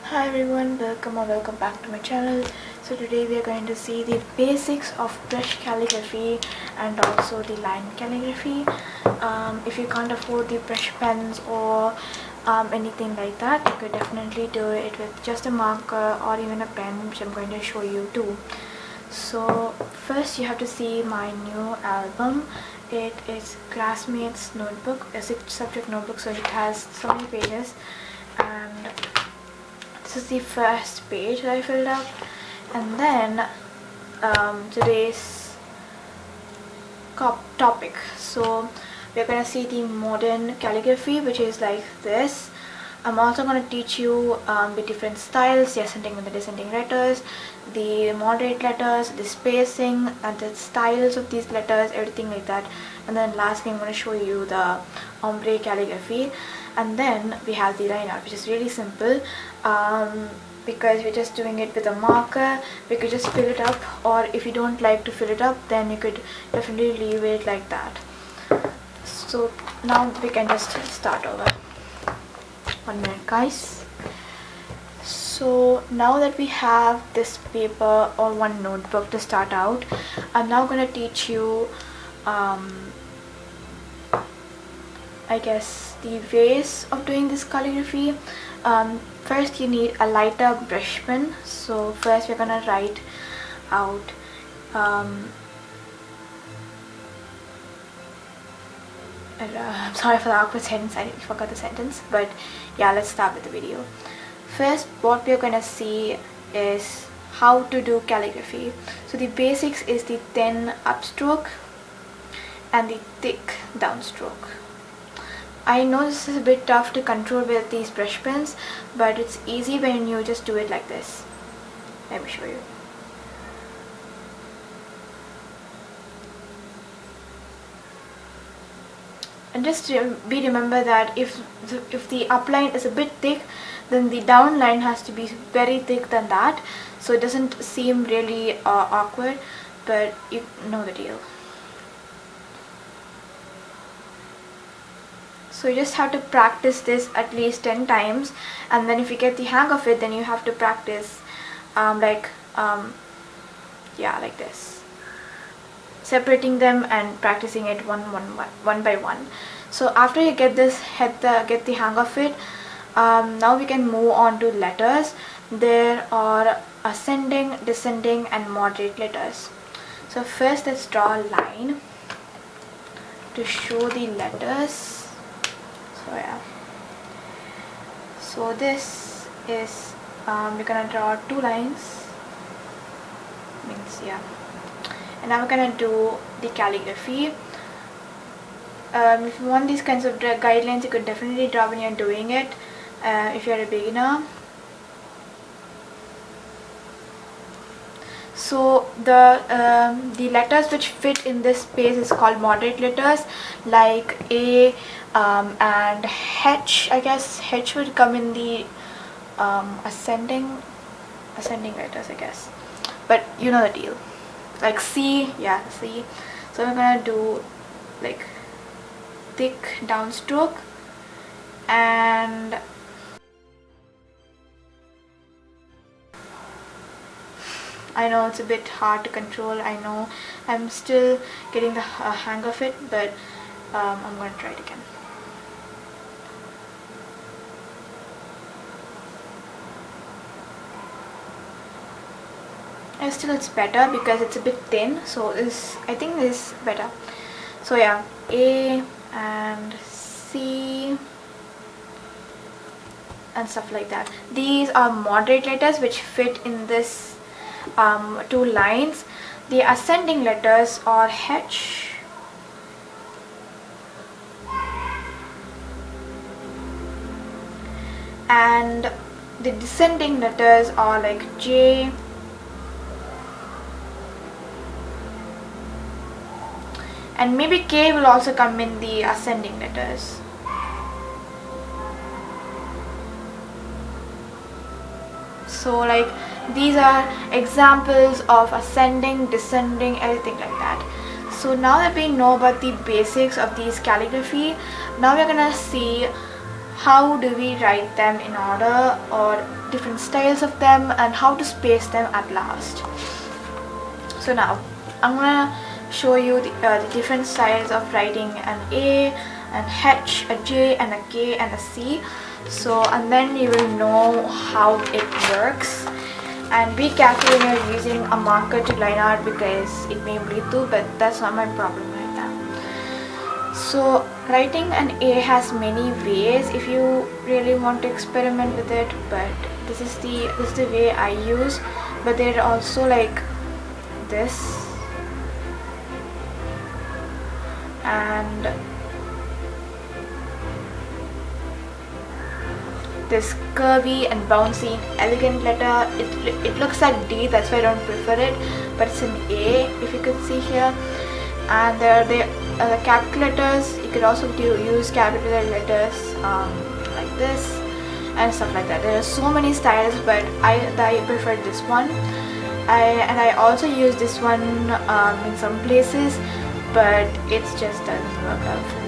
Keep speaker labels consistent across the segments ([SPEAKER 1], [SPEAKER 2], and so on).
[SPEAKER 1] Hi everyone, welcome or welcome back to my channel. So today we are going to see the basics of brush calligraphy and also the line calligraphy. If you can't afford the brush pens or anything like that, you could definitely do it with just a marker or even a pen, which I'm going to show you too. So first you have to see my new album. It is Classmates notebook, a 6-subject notebook, so it has so many pages, and this is the first page that I filled up. And then today's topic, so we're gonna see the modern calligraphy, which is like this. I'm also going to teach you the different styles, the ascending and the descending letters, the moderate letters, the spacing and the styles of these letters, everything like that. And then lastly I'm going to show you the ombre calligraphy. And then we have the line art, which is really simple. Because we're just doing it with a marker, we could just fill it up, or if you don't like to fill it up, then you could definitely leave it like that. So now we can just start over. 1 minute guys. So now that we have this paper or one notebook to start out, I'm now going to teach you I guess the ways of doing this calligraphy. First you need a lighter brush pen. So first we're gonna write out I'm sorry for the awkward sentence, I forgot the sentence, but yeah, let's start with the video. First, what we're gonna see is how to do calligraphy. So the basics is the thin upstroke and the thick downstroke. I know this is a bit tough to control with these brush pens, but it's easy when you just do it like this. Let me show you. And just remember that if the upline is a bit thick, then the down line has to be very thick than that, so it doesn't seem really awkward, but you know the deal. So you just have to practice this at least 10 times, and then if you get the hang of it, then you have to practice like this, separating them and practicing it one by one. So after you get this, get the hang of it, now we can move on to letters. There are ascending, descending and moderate letters. So first let's draw a line to show the letters. So yeah, so this is we're gonna draw 2 lines, means yeah. And now we're gonna do the calligraphy. If you want these kinds of guidelines, you could definitely draw when you're doing it, if you're a beginner. So the letters which fit in this space is called moderate letters, like A and H. I guess H would come in the ascending letters, I guess, but you know the deal. Like C, yeah, C. So I'm gonna do like thick downstroke, and I know it's a bit hard to control. I know I'm still getting the hang of it, but I'm gonna try it again. And still it's better because it's a bit thin, so I think this is better. So yeah, A and C and stuff like that. These are moderate letters which fit in this 2 lines. The ascending letters are H and the descending letters are like J and maybe K will also come in the ascending letters. So like these are examples of ascending, descending, everything like that. So now that we know about the basics of these calligraphy, now we're gonna see how do we write them in order, or different styles of them, and how to space them at last. So now I'm gonna show you the different styles of writing an A, an H, a J, and a K, and a C. So, and then you will know how it works. And be careful when you're using a marker to line art, because it may bleed through, but that's not my problem right now. So writing an A has many ways if you really want to experiment with it, but this is the way I use. But there are also like this, and this curvy and bouncy elegant letter. It looks like D, that's why I don't prefer it, but it's an A if you could see here. And there are the capital letters. You could also use capital letters like this and stuff like that. There are so many styles, but I prefer this one. I also use this one in some places, but it just doesn't work out for me.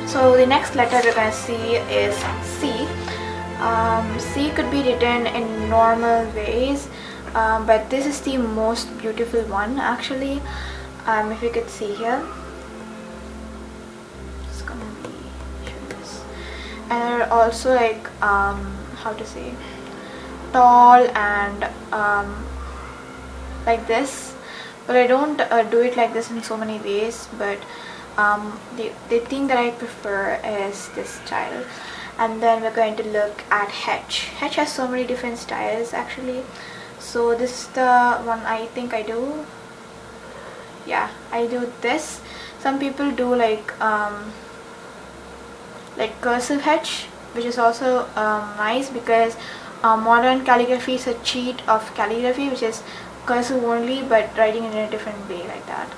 [SPEAKER 1] So the next letter we're going to see is C. C could be written in normal ways, but this is the most beautiful one actually. If you could see here, it's going to be this. And there are also like how to say, tall and like this, but I don't do it like this in so many ways, but the thing that I prefer is this style. And then we're going to look at H. H has so many different styles actually. So this is the one I think I do. Yeah, I do this. Some people do like cursive H, which is also nice, because modern calligraphy is a cheat of calligraphy, which is cursive only but writing in a different way like that.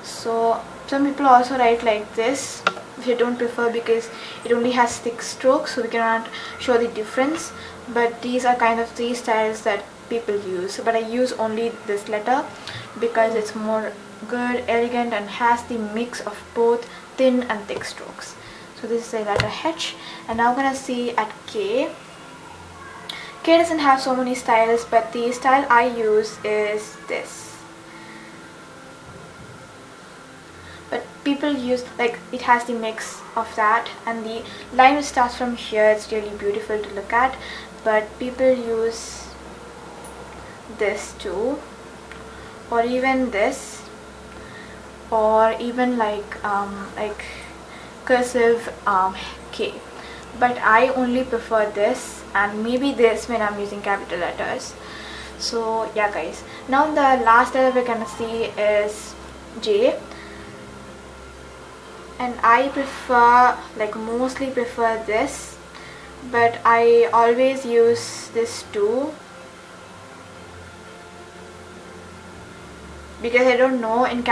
[SPEAKER 1] So some people also write like this, which I don't prefer because it only has thick strokes, so we cannot show the difference. But these are kind of three styles that people use, but I use only this letter because it's more good, elegant, and has the mix of both thin and thick strokes. So this is the letter H. And now we're gonna see at K. K doesn't have so many styles, but the style I use is this. But people use, like, it has the mix of that, and the line which starts from here, it's really beautiful to look at. But people use this too, or even this, or even like cursive K. But I only prefer this, and maybe this when I'm using capital letters. So yeah guys, now the last letter we're gonna see is J. And I prefer, like, mostly prefer this, but I always use this too, because I don't know, in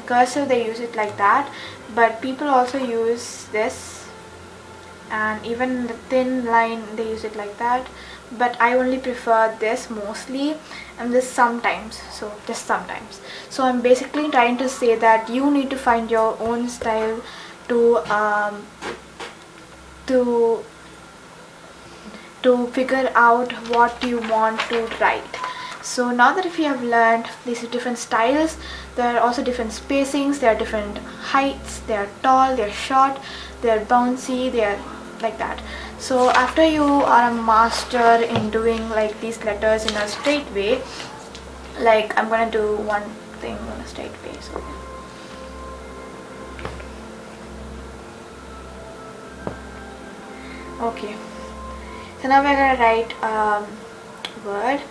[SPEAKER 1] cursive they use it like that, but people also use this, and even the thin line they use it like that. But I only prefer this mostly, and this sometimes, so just sometimes. So I'm basically trying to say that you need to find your own style to figure out what you want to write. So now that if you have learned these different styles, there are also different spacings, there are different heights, they are tall, they are short, they are bouncy, they are like that. So after you are a master in doing like these letters in a straight way, like I'm gonna do one thing on a straight way. So okay, so now we're gonna write word.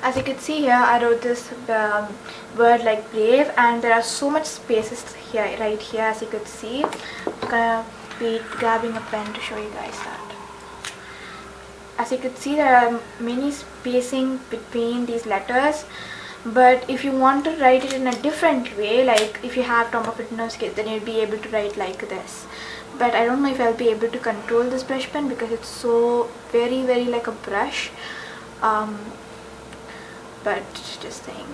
[SPEAKER 1] As you can see here, I wrote this word like brave, and there are so much spaces here, right here, as you could see. I'm gonna be grabbing a pen to show you guys that. As you can see, there are many spacing between these letters, but if you want to write it in a different way, like if you have Tombow skills, then you'll be able to write like this. But I don't know if I'll be able to control this brush pen because it's so very like a brush. But just saying,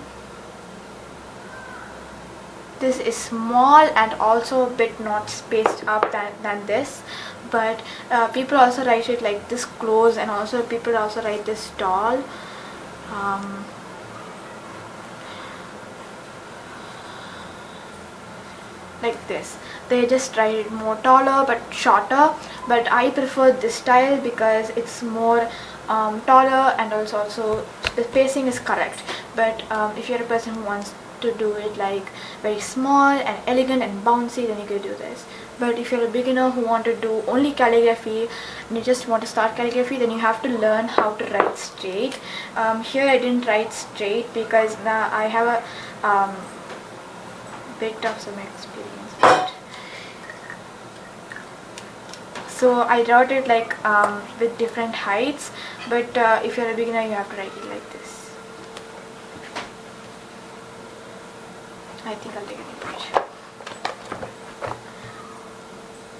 [SPEAKER 1] this is small and also a bit not spaced up than this, but people also write it like this close, and also people also write this tall. Like this, they just write it more taller but shorter, but I prefer this style because it's more taller, and also the spacing is correct. But if you're a person who wants to do it like very small and elegant and bouncy, then you can do this. But if you're a beginner who want to do only calligraphy and you just want to start calligraphy, then you have to learn how to write straight. Here I didn't write straight because now I have a bit of some experience with it. So I wrote it like with different heights, but if you're a beginner, you have to write it like this. I think I'll take an image.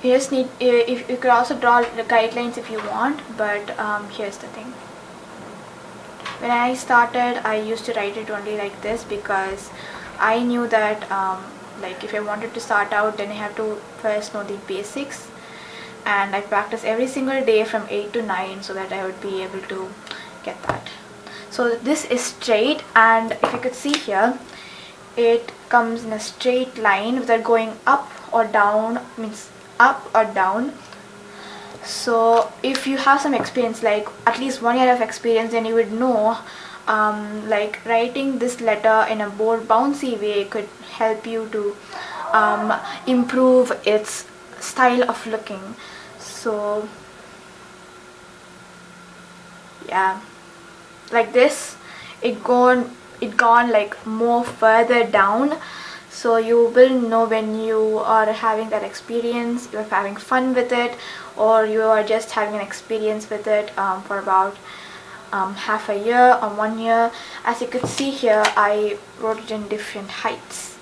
[SPEAKER 1] You just need, if you could also draw the guidelines if you want, but here's the thing. When I started, I used to write it only like this because I knew that like if I wanted to start out, then I have to first know the basics, and I practice every single day from 8 to 9 so that I would be able to get that. So this is straight, and if you could see here, it comes in a straight line without going up or down, means up or down. So if you have some experience, like at least 1 year of experience, then you would know like writing this letter in a more bouncy way could help you to improve its style of looking. So yeah, like this, it gone like more further down, so you will know when you are having that experience, you're having fun with it, or you are just having an experience with it for about half a year or 1 year. As you could see here, I wrote it in different heights,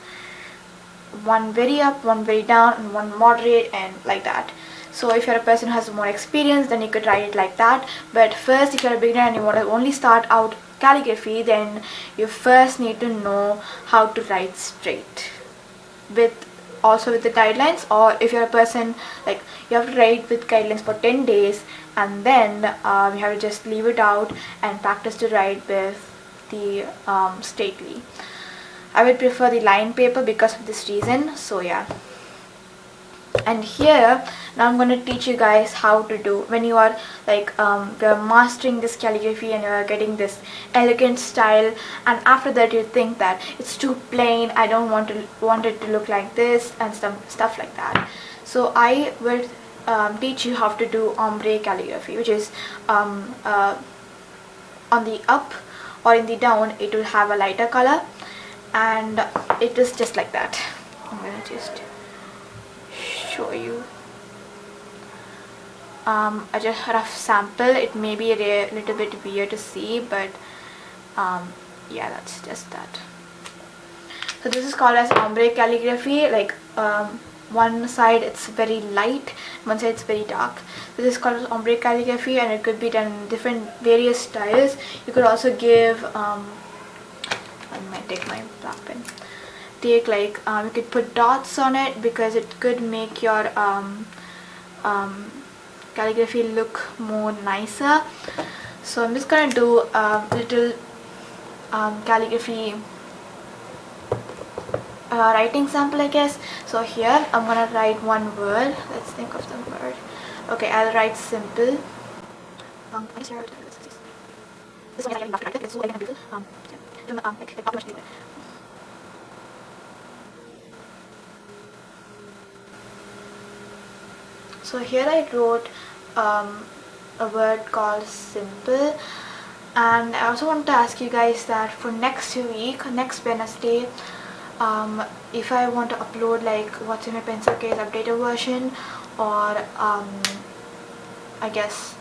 [SPEAKER 1] one very up, one very down, and one moderate, and like that. So if you're a person who has more experience, then you could write it like that. But first, if you're a beginner and you want to only start out calligraphy, then you first need to know how to write straight, with also with the guidelines. Or if you're a person like you have to write with guidelines for 10 days, and then you have to just leave it out and practice to write with the straightly. I would prefer the line paper because of this reason. So yeah. And here now I'm going to teach you guys how to do when you are like you're mastering this calligraphy and you're getting this elegant style, and after that you think that it's too plain, I don't want it to look like this and stuff like that. So I will teach you how to do ombre calligraphy, which is on the up or in the down it will have a lighter color, and it is just like that. I'm going to just show you a just rough sample. It may be a little bit weird to see, but yeah, that's just that. So this is called as ombre calligraphy. Like one side it's very light, one side it's very dark. So this is called as ombre calligraphy, and it could be done in different various styles. You could also give I might take my black pen. Take like you could put dots on it because it could make your calligraphy look more nicer. So I'm just gonna do a little calligraphy writing sample, I guess. So here I'm gonna write one word. Let's think of some word. Okay, I'll write simple. This one is like rough character. It's so elegant and beautiful. So here I wrote a word called simple, and I also want to ask you guys that for next week, next Wednesday, if I want to upload like what's in my pencil case updated version, or I guess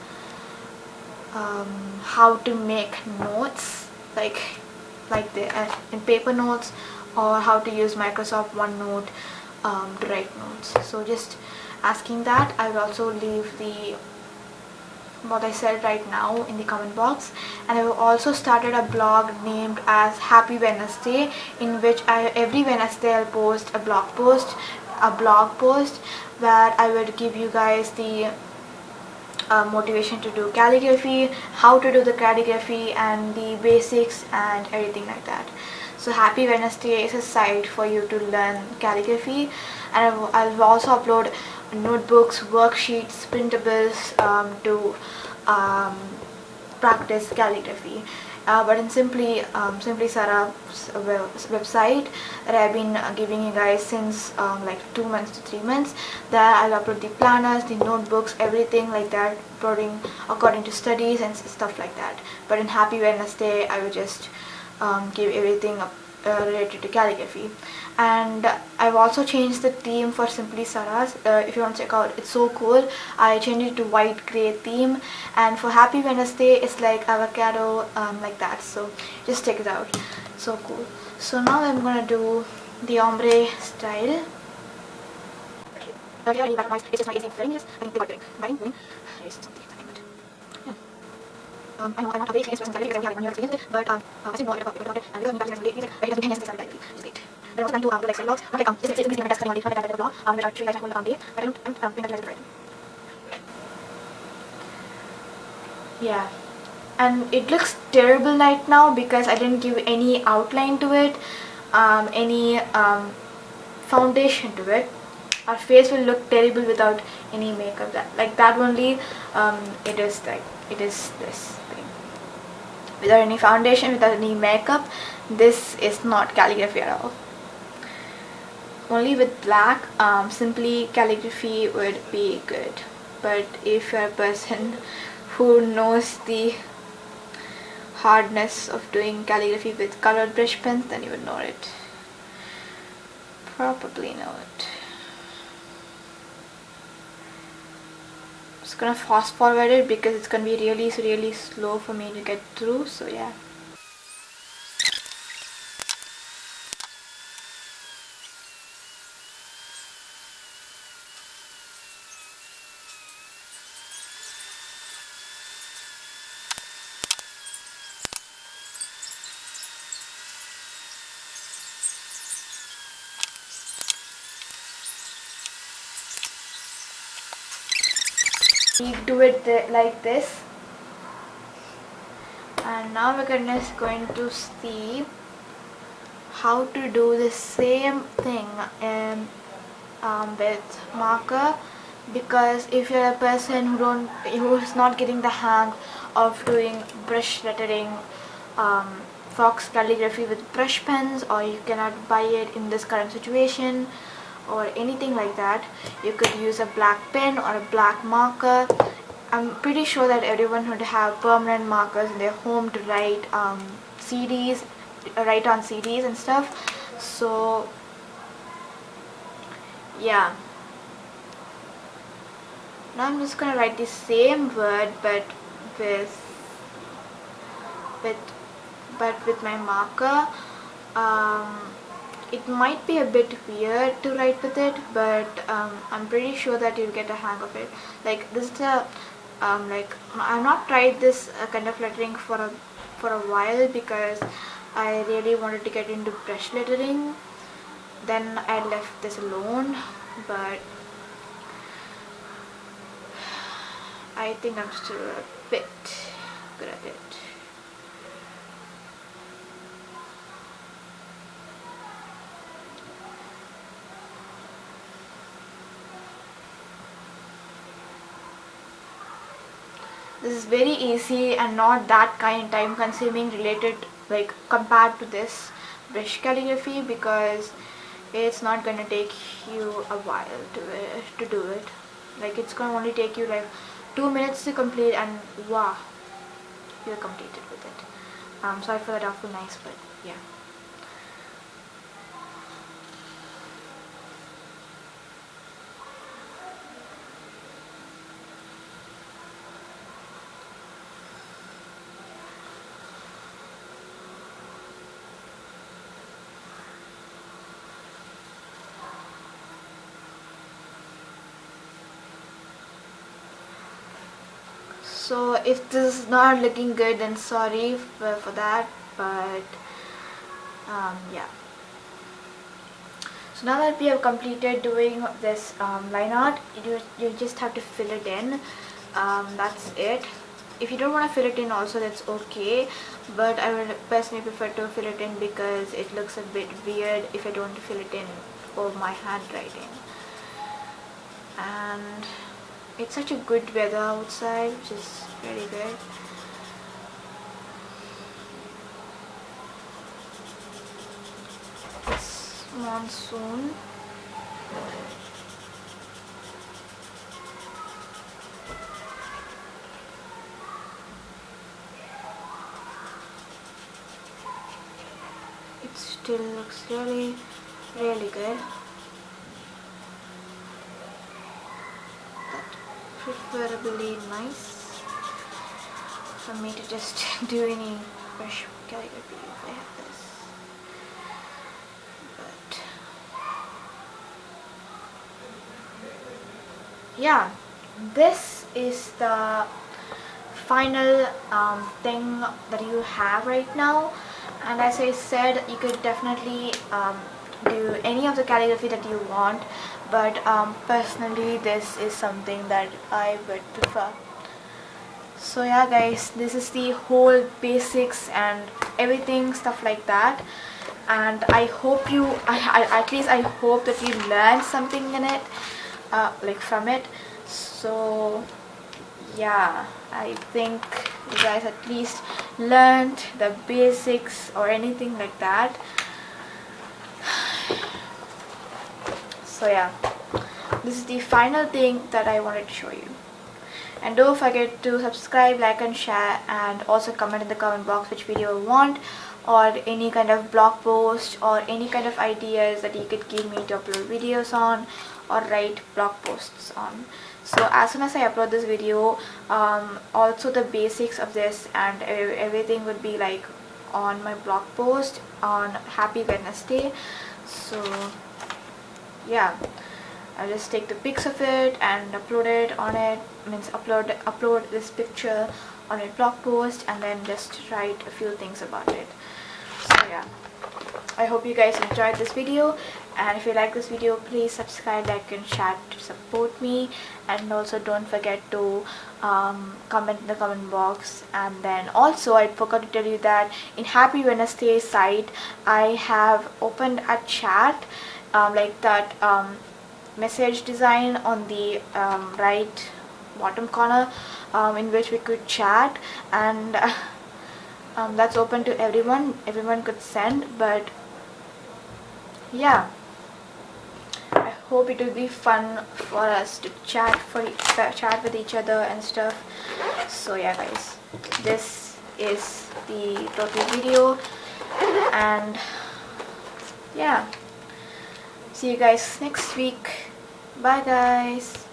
[SPEAKER 1] how to make notes like the in paper notes, or how to use Microsoft OneNote to write notes. So just asking that. I will also leave the what I said right now in the comment box, and I have also started a blog named as Happy Wednesday, in which every Wednesday I'll post a blog post where I will give you guys the motivation to do calligraphy, how to do the calligraphy and the basics and everything like that. So Happy Wednesday is a site for you to learn calligraphy, and I'll also upload notebooks, worksheets, printables to practice calligraphy. But in Simply Sarah's website that I've been giving you guys since like 2 months to 3 months, there I'll upload the planners, the notebooks, everything like that, according to studies and stuff like that. But in Happy Wednesday, I will just give everything related to calligraphy. And I've also changed the theme for Simply Sarah's. If you want to check out, it's so cool. I changed it to white grey theme, and for Happy Wednesday it's like avocado, like that. So just check it out, so cool. So now I'm gonna do the ombre style. It's just my easy feeling. I think they got doing something. I know I'm not a very experienced person because I only have 1 year experience, but I still know a bit about it, and because I'm really easy, but it doesn't mean anything. Just wait. But I'm also trying to do like style blogs. Not like this is my desk only, not like I did a blog. Which I'll show you guys my whole day, but I'm doing that right. Yeah, and it looks terrible right now because I didn't give any outline to it, any foundation to it. Our face will look terrible without any makeup. That only. It is this thing without any foundation, without any makeup. This is not calligraphy at all. Only with black, simply calligraphy would be good. But if you're a person who knows the hardness of doing calligraphy with colored brush pens, then you would know it. Probably know it. Just gonna fast forward it because it's gonna be really slow for me to get through. So yeah. We do it like this, and now we're going to see how to do the same thing with marker, because if you're a person who's not getting the hang of doing brush lettering, fox calligraphy with brush pens, or you cannot buy it in this current situation or anything like that, you could use a black pen or a black marker. I'm pretty sure that everyone would have permanent markers in their home to write CDs, write on CDs and stuff. So yeah, now I'm just gonna write the same word but with my marker. It might be a bit weird to write with it, but I'm pretty sure that you'll get a hang of it. Like this is a like I've not tried this kind of lettering for a while because I really wanted to get into brush lettering. Then I left this alone, but I think I'm still a bit good at it. This is very easy and not that kind time consuming related, like compared to this brush calligraphy, because it's not gonna take you a while to do it. Like it's gonna only take you like 2 minutes to complete, and wow, you're completed with it. Sorry for the doubtful nice, but yeah. So if this is not looking good, then sorry for that, but yeah. So now that we have completed doing this line art, you just have to fill it in. That's it. If you don't want to fill it in also, that's okay, but I would personally prefer to fill it in because it looks a bit weird if I don't fill it in for my handwriting. And it's such a good weather outside, which is really good. It's monsoon. It still looks really good. Preferably nice for me to just do any fresh calligraphy if I have this. But yeah, this is the final thing that you have right now, and as I said, you could definitely do any of the calligraphy that you want, but personally this is something that I would prefer. So yeah guys, this is the whole basics and everything, stuff like that, and I hope you at least I hope that you learned something in it, like from it. So yeah, I think you guys at least learned the basics or anything like that. So yeah, this is the final thing that I wanted to show you. And don't forget to subscribe, like and share, and also comment in the comment box which video you want, or any kind of blog post or any kind of ideas that you could give me to upload videos on or write blog posts on. So as soon as I upload this video, also the basics of this and everything would be like on my blog post on Happy Wednesday. So yeah, I'll just take the pics of it and upload it on it, means upload this picture on a blog post and then just write a few things about it. So yeah, I hope you guys enjoyed this video, and if you like this video, please subscribe, like and share to support me, and also don't forget to comment in the comment box. And then also I forgot to tell you that in Happy Wednesday site I have opened a chat, like that message design on the right bottom corner, in which we could chat, and that's open to everyone could send. But yeah, I hope it will be fun for us to chat with each other and stuff. So yeah guys, this is the total video, and yeah, see you guys next week. Bye guys.